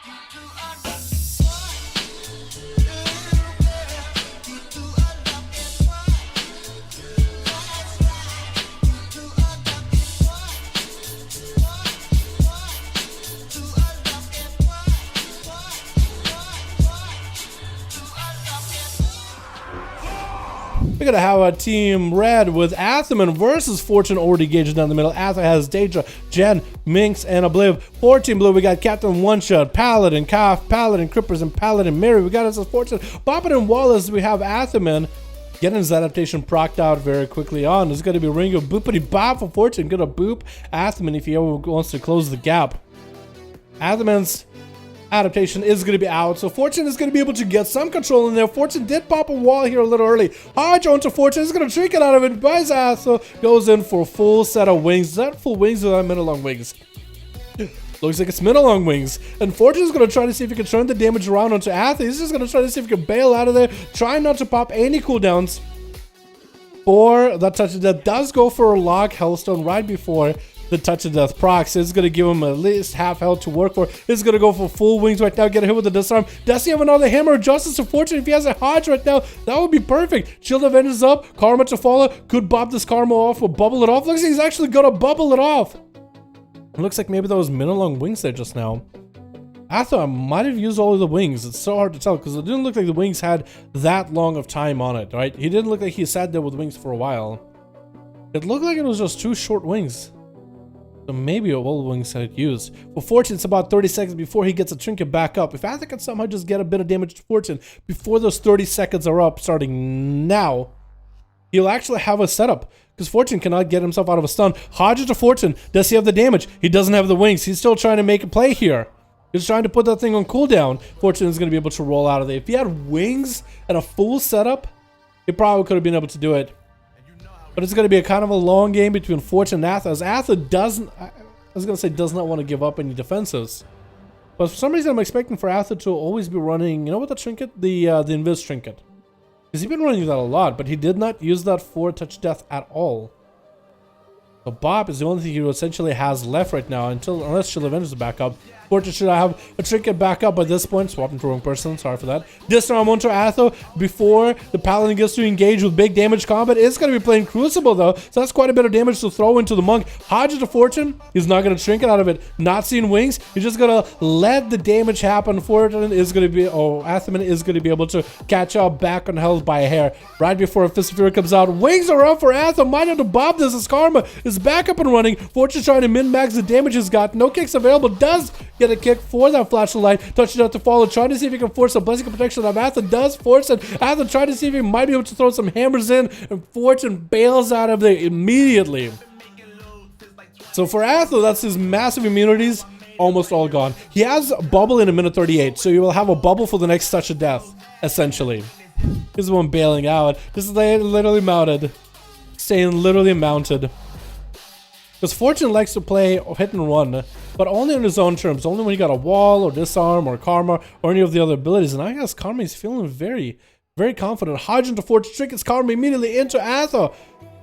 We're gonna have a team red with Athaman versus Fortune already gauged down the middle. Atha has Daedra, Jen, Minx, and Obliv. For Team Blue, we got Captain One Shot, Paladin, Kaf, Paladin, Crippers, and Paladin Mary. We got us as Fortune. Boppin' and Wallace, we have Athaman getting his adaptation procced out very quickly on. There's gonna be Ringo Boopity Bop for Fortune. Gonna boop Athaman if he ever wants to close the gap. Athaman's adaptation is going to be out, so Fortune is going to be able to get some control in there. Fortune did pop a wall here a little early. Hodge onto Fortune is going to trick it out of it. Buys ass, so goes in for a full set of wings. Is that full wings or that mid-long wings? Looks like it's mid-long wings. And Fortune is going to try to see if he can turn the damage around onto Atha. He's just going to try to see if he can bail out of there. Try not to pop any cooldowns. Or that touch of death does go for a lock Hellstone right before the touch of death procs. It's going to give him at least half health to work for. It's going to go for full wings right now. Get a hit with the disarm. Does he have another hammer of justice of Fortune? If he has a Hodge right now, that would be perfect. Shield of Vengeance up. Karma to follow. Could bop this Karma off or bubble it off. Looks like he's actually going to bubble it off. It looks like maybe those mid-long wings there just now. I thought I might have used all of the wings. It's so hard to tell because it didn't look like the wings had that long of time on it, right? He didn't look like he sat there with wings for a while. It looked like it was just 2 short wings. So maybe all the wings had used. For Fortune, it's about 30 seconds before he gets a trinket back up. If Atha can somehow just get a bit of damage to Fortune before those 30 seconds are up, starting now, he'll actually have a setup. Because Fortune cannot get himself out of a stun. Hodge to Fortune. Does he have the damage? He doesn't have the wings. He's still trying to make a play here. He's trying to put that thing on cooldown. Fortune is going to be able to roll out of there. If he had wings and a full setup, he probably could have been able to do it. But it's going to be a kind of a long game between Fortune and Atha. As Atha doesn't, I was going to say does not want to give up any defenses. But for some reason I'm expecting for Atha to always be running, you know what the trinket? The Invis trinket. Because he's been running that a lot, but he did not use that for touch death at all. So Bob is the only thing he essentially has left right now unless Shield of Vengeance is back up. Fortune should have a trinket back up at this point. Swapping to the wrong person, sorry for that. Disarm onto Atha before the Paladin gets to engage with big damage combat. It's going to be playing Crucible though, so that's quite a bit of damage to throw into the Monk. Hodge to Fortune, he's not going to trinket out of it. Not seeing wings, he's just going to let the damage happen. Fortune is going to be, Athaman is going to be able to catch up back on health by a hair. Right before a Fist of Fury comes out, wings are up for Atha. Might have to bob this as Karma is back up and running. Fortune trying to min-max the damage he's got. No kicks available, does get a kick for that flash of light. Touch it out to follow, trying to see if he can force a blessing of protection of Atha. Does force it. Atha trying to see if he might be able to throw some hammers in, and Fortune bails out of there immediately. So for Atha, that's his massive immunities almost all gone. He has a bubble in a minute 38, so you will have a bubble for the next touch of death, essentially. This is one bailing out. This is literally mounted. Staying literally mounted. Because Fortune likes to play hit and run, but only on his own terms. Only when you got a wall or disarm or Karma or any of the other abilities. And I guess Karma is feeling very, very confident. Hodge into Fortune, triggers Karma immediately into Atha.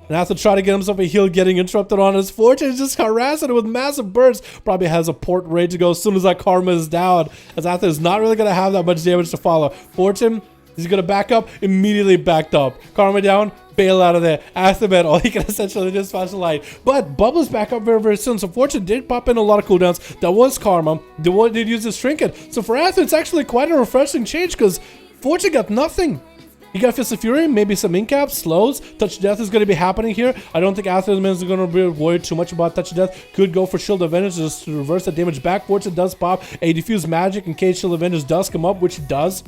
And Atha try to get himself a heal, getting interrupted on his Fortune is just harassing it with massive bursts. Probably has a port ready to go as soon as that Karma is down. As Atha is not really going to have that much damage to follow. Fortune, he's going to back up, immediately backed up. Karma down. Bail out of there. Athaman, all he can essentially do is flash the light. But Bubbles back up very, very soon. So Fortune did pop in a lot of cooldowns. That was Karma. Did use his trinket. So for Atha, it's actually quite a refreshing change because Fortune got nothing. He got Fist of Fury, maybe some incaps, slows. Touch of Death is going to be happening here. I don't think Athaman is going to be worried too much about Touch of Death. Could go for Shield of Vengeance just to reverse the damage back. Fortune does pop a Diffuse Magic in case Shield of Vengeance does come up, which it does.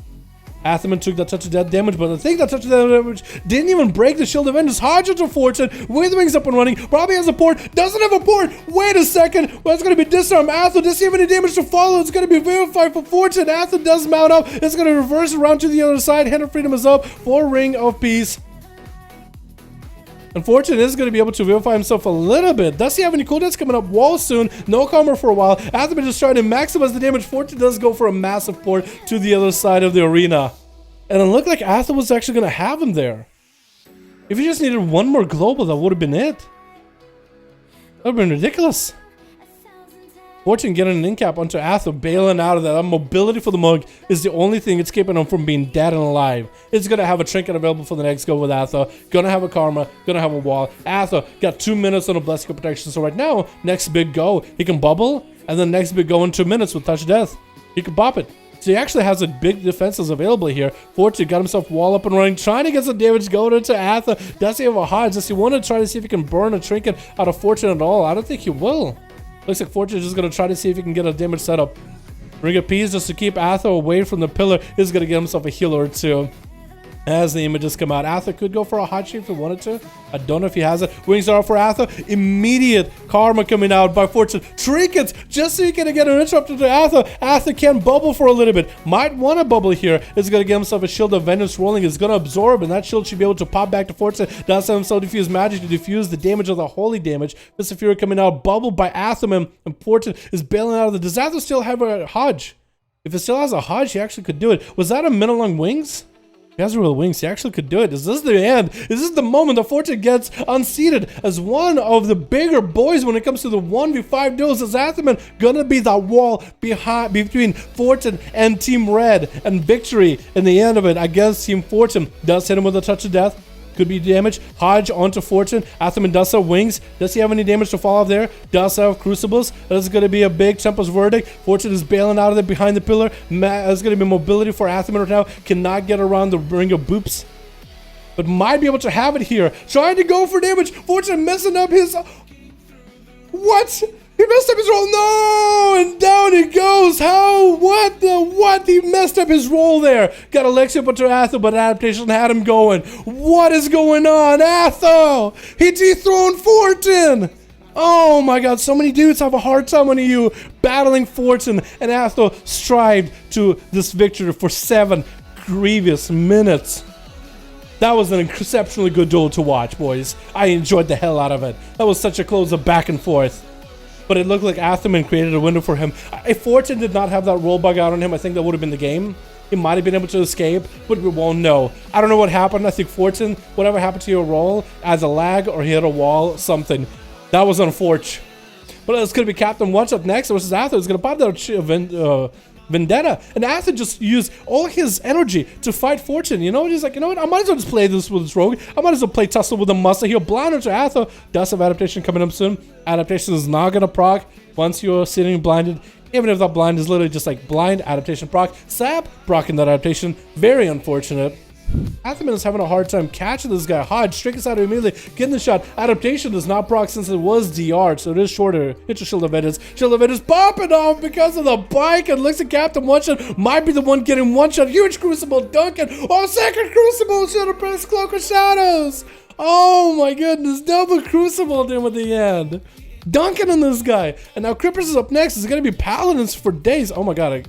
Athaman took that Touch of Death damage, but I think that Touch of Death damage didn't even break the Shield of Vengeance. Hodge into Fortune, with wings up and running, probably has a port, doesn't have a port. Wait a second, well, it's going to be Disarm. Atha doesn't have any damage to follow. It's going to be Vivify for Fortune. Atha does mount up. It's going to reverse around to the other side. Hand of Freedom is up for Ring of Peace. And Fortune is going to be able to vivify himself a little bit. Does he have any cooldowns coming up? Wall soon. No Karma for a while. Athaman just trying to maximize the damage. Fortune does go for a massive port to the other side of the arena. And it looked like Atha was actually going to have him there. If he just needed one more global, that would have been it. That would have been ridiculous. Fortune getting an in-cap onto Atho, bailing out of that. Mobility for the Monk is the only thing it's keeping him from being dead and alive. It's going to have a trinket available for the next go with Atho. Going to have a Karma. Going to have a wall. Atho got 2 minutes on a Blessing of Protection. So right now, next big go, he can bubble. And then next big go in 2 minutes with Touch Death. He can pop it. So he actually has a big defenses available here. Fortune got himself wall up and running, trying to get some damage going into Atho. Does he have a Hodge? Does he want to try to see if he can burn a trinket out of Fortune at all? I don't think he will. Looks like Fortune is just going to try to see if he can get a damage setup. Ring of Peace just to keep Atho away from the pillar. Is going to get himself a healer or two. As the images come out, Atho could go for a hot sheet if he wanted to. I don't know if he has it. Wings are up for Atho. Immediate karma coming out by Fortune. Trinkets just so you can get an interrupt into Atho. Atho can bubble for a little bit. Might want to bubble here. Is going to get himself a shield of Vengeance rolling. Is going to absorb, and that shield should be able to pop back to Fortune. Does have himself diffuse magic to diffuse the damage of the holy damage. Fist of Fury coming out. Bubble by Atho, and Fortune is bailing out of the. Does Atho still have a Hodge? If it still has a Hodge, he actually could do it. Was that a Minalong Wings? He has real wings. He actually could do it. Is this the end? Is this the moment that Fortune gets unseated as one of the bigger boys when it comes to the 1v5 duels? Is Atherman gonna be that wall between Fortune and Team Red, and victory in the end of it against Team Fortune? Does hit him with a Touch of Death. Could be damage. Hodge onto Fortune. Atherman does have wings. Does he have any damage to fall off there? Does have Crucibles. That's going to be a big Tempest Verdict. Fortune is bailing out of there behind the pillar. There's going to be mobility for Atherman right now. Cannot get around the Ring of Boops. But might be able to have it here. Trying to go for damage. Fortune messing up his... What? He messed up his roll. No! And down he goes. How? What the? What? He messed up his roll there. Got Alexia up to Atho, but adaptation had him going. What is going on? Atho! He dethroned Fortune! Oh my god, so many dudes have a hard time on you battling Fortune, and Atho strived to this victory for 7 grievous minutes. That was an exceptionally good duel to watch, boys. I enjoyed the hell out of it. That was such a close of back and forth. But it looked like Atherman created a window for him. If Fortune did not have that roll bug out on him, I think that would have been the game. He might have been able to escape, but we won't know. I don't know what happened. I think Fortune, whatever happened to your roll, adds a lag or he hit a wall, something. That was unfortunate. But it's going to be Captain One Shot next versus Atho. It's going to pop that Vendetta, and Atho just used all his energy to fight Fortune. You know, he's like, you know what, I might as well just play this with this rogue. I might as well play tussle with the Muster. He'll blind into Atho. Does have adaptation coming up soon. Adaptation is not gonna proc once you're sitting blinded. Even if that blind is literally just like blind, adaptation proc. Sap procking that adaptation. Very unfortunate. Atherman is having a hard time catching this guy. Hodge triggers out immediately, getting the shot. Adaptation does not proc since it was DR, so it is shorter. Hit your Shield of Vengeance. Shield of Vengeance popping off because of the bike, and looks like Captain One Shot might be the one getting one shot. Huge Crucible, Duncan. Oh, second Crucible. Should have pressed Cloak of Shadows. Oh my goodness, double Crucible him at the end. Duncan on this guy. And now Crippers is up next. It's going to be Paladins for days. Oh my god.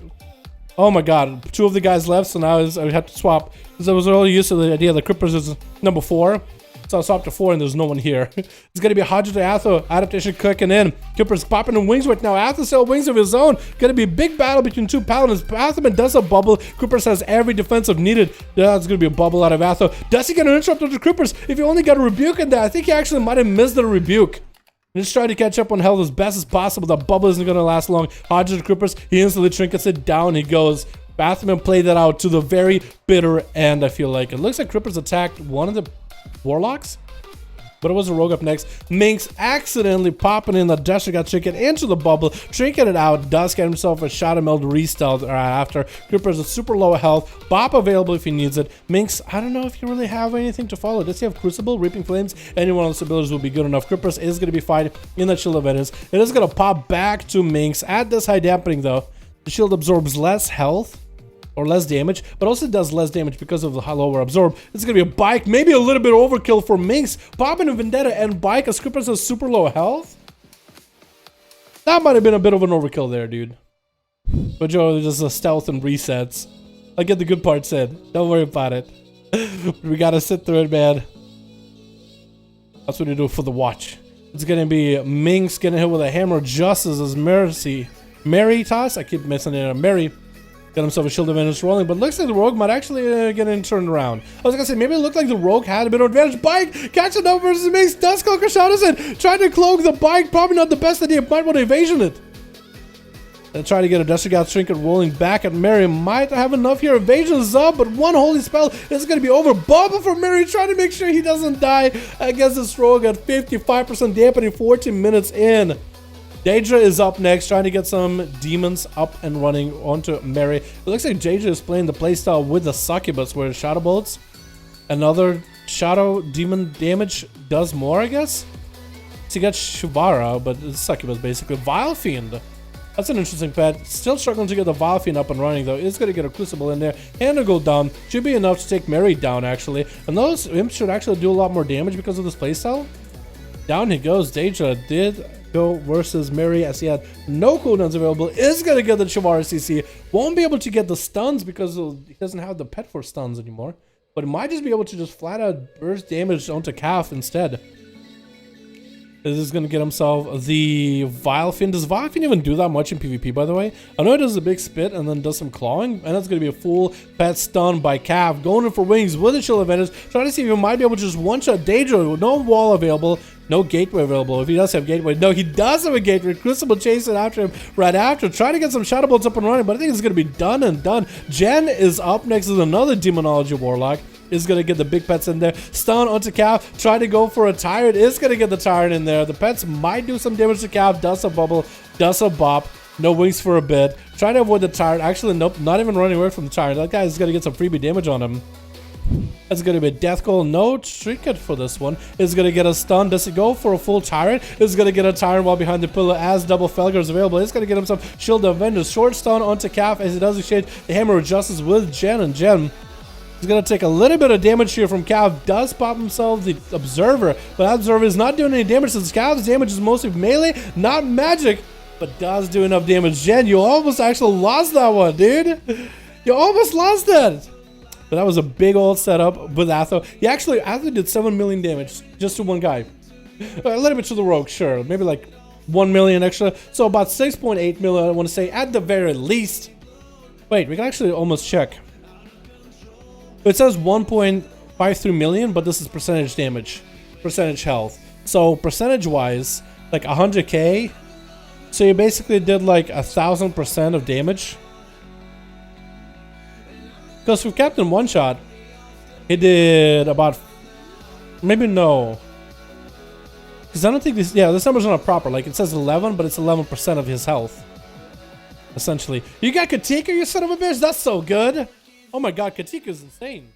Oh my god, 2 of the guys left, so now I have to swap. Because I was really used to the idea that Crippers is number 4. So I'll swap to 4 and there's no one here. It's going to be Hodge to Atho, adaptation clicking in. Crippers popping in wings right now. Atho still wings of his own. Going to be a big battle between 2 Paladins. Atherman does a bubble. Crippers has every defensive needed. Yeah, it's going to be a bubble out of Atho. Does he get an interrupt into Crippers? If he only got a rebuke in that, I think he actually might have missed the rebuke. And just trying to catch up on health as best as possible. The bubble isn't going to last long. Hodge to Crippers. He instantly trinkets it down. He goes. Atherman played that out to the very bitter end, I feel like. It looks like Crippers attacked one of the Warlocks. But it was a rogue up next. Minx accidentally popping in the Dasher got trinket into the bubble. Trinket it out. Does get himself a Shadow Meld restealth after. Crippers is super low health. Bop available if he needs it. Minx, I don't know if you really have anything to follow. Does he have Crucible? Reaping Flames? Any one of those abilities will be good enough. Crippers is going to be fighting in that Shield of Vengeance. It is going to pop back to Minx. At this high dampening though, the shield absorbs less health. Or less damage, but also does less damage because of the lower absorb. It's gonna be a bike, maybe a little bit overkill for Minx. Popping a Vendetta and bike as Crippers has super low health. That might have been a bit of an overkill there, dude. But Joe, just a stealth and resets. I'll get the good part said. Don't worry about it. We gotta sit through it, man. That's what you do for the watch. It's gonna be Minx getting hit with a hammer just as Mercy. Mary toss? I keep missing it. Mary. Got himself a Shield of Vengeance rolling, but looks like the Rogue might actually get it turned around. I was gonna say, maybe it looked like the Rogue had a bit of advantage. Bike! Catching up versus Minx. Does Cloak of Shadows it. Trying to cloak the bike. Probably not the best idea. Might want to evasion it. And try to get a Destrigat Trinket rolling back at Mary. Might have enough here. Evasion is up, but one holy spell is going to be over. Bubble for Mary, trying to make sure he doesn't die against this rogue at 55% dampening 14 minutes in. Daedra is up next, trying to get some demons up and running onto Mary. It looks like Daedra is playing the playstyle with the Succubus, where Shadow Bolts, another Shadow Demon damage does more, I guess. So you got Shivara, but it's Succubus basically. Vile Fiend. That's an interesting pet. Still struggling to get the Vile Fiend up and running though. It's going to get a Crucible in there. And a go down. Should be enough to take Mary down actually. And those imps should actually do a lot more damage because of this playstyle. Down he goes. Daedra did go versus Mary as he had no cooldowns available. Is going to get the Shivara CC. Won't be able to get the stuns because he doesn't have the pet for stuns anymore. But it might just be able to just flat out burst damage onto Calf instead. This is going to get himself the Vile Fiend. Does Vile Fiend even do that much in PvP, by the way? I know it does a big spit and then does some clawing. And that's going to be a full pet stun by Calf. Going in for wings with a chill advantage. Trying to see if he might be able to just one-shot Daedra with no wall available. No gateway available. If he does have gateway. No, he does have a gateway. Crucible chasing after him right after. Trying to get some Shadow Bolts up and running. But I think it's going to be done and done. Jen is up next as another Demonology Warlock. Is going to get the big pets in there. Stun onto Calf. Try to go for a Tyrant. Is going to get the Tyrant in there. The pets might do some damage to Calf. Does a bubble. Does a bop. No wings for a bit. Try to avoid the Tyrant. Actually, nope. Not even running away from the Tyrant. That guy is going to get some freebie damage on him. That's going to be a Death Goal. No Trinket for this one. Is going to get a stun. Does he go for a full Tyrant? Is going to get a Tyrant while behind the pillar as double Felger is available. He's going to get himself Shield of Vengeance. Short stun onto Calf as he does exchange the Hammer of Justice with Jen. And Jen is going to take a little bit of damage here from Calf. Does pop himself the Observer, but that Observer is not doing any damage since Calf's damage is mostly melee, not magic, but does do enough damage. Jen, you almost actually lost that one, dude. You almost lost that. But that was a big old setup with Atho. Atho did 7 million damage just to one guy. A little bit to the rogue, sure. Maybe like 1 million extra. So about 6.8 million, I want to say, at the very least. Wait, we can actually almost check. It says 1.53 million, but this is percentage damage, percentage health. So percentage-wise, like 100k. So you basically did like 1,000% of damage. Because with Captain One Shot, he did about, maybe no. Because I don't think this, this number's not proper. Like it says 11, but it's 11% of his health. Essentially. You got Katika, you son of a bitch? That's so good. Oh my god, Katika is insane.